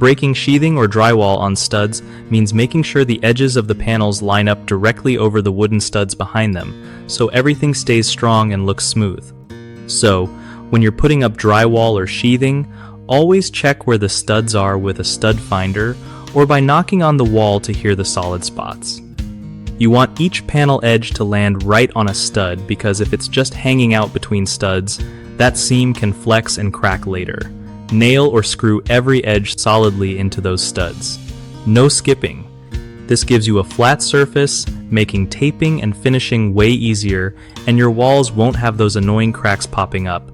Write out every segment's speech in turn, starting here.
Breaking sheathing or drywall on studs means making sure the edges of the panels line up directly over the wooden studs behind them, so everything stays strong and looks smooth. So, when you're putting up drywall or sheathing, always check where the studs are with a stud finder or by knocking on the wall to hear the solid spots. You want each panel edge to land right on a stud because if it's just hanging out between studs, that seam can flex and crack later. Nail or screw every edge solidly into those studs. No skipping. This gives you a flat surface, making taping and finishing way easier, and your walls won't have those annoying cracks popping up.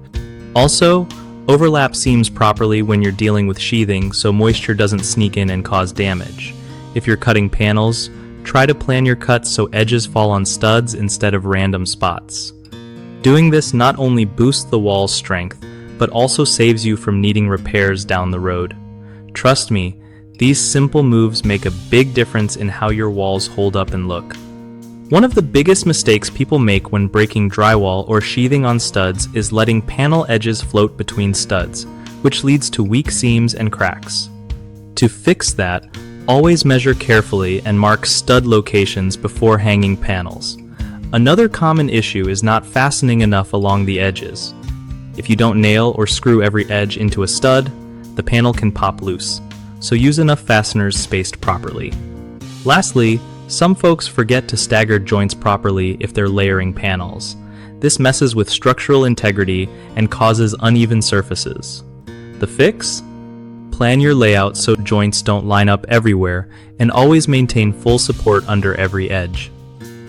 Also, overlap seams properly when you're dealing with sheathing so moisture doesn't sneak in and cause damage. If you're cutting panels, try to plan your cuts so edges fall on studs instead of random spots. Doing this not only boosts the wall's strength, but also saves you from needing repairs down the road. Trust me, these simple moves make a big difference in how your walls hold up and look. One of the biggest mistakes people make when breaking drywall or sheathing on studs is letting panel edges float between studs, which leads to weak seams and cracks. To fix that, always measure carefully and mark stud locations before hanging panels. Another common issue is not fastening enough along the edges. If you don't nail or screw every edge into a stud, the panel can pop loose, so use enough fasteners spaced properly. Lastly, some folks forget to stagger joints properly if they're layering panels. This messes with structural integrity and causes uneven surfaces. The fix? Plan your layout so joints don't line up everywhere and always maintain full support under every edge.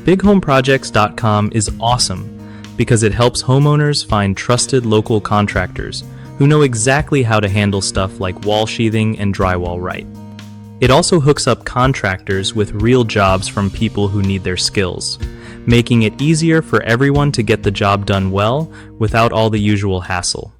BigHomeProjects.com is awesome because it helps homeowners find trusted local contractors who know exactly how to handle stuff like wall sheathing and drywall right. It also hooks up contractors with real jobs from people who need their skills, making it easier for everyone to get the job done well without all the usual hassle.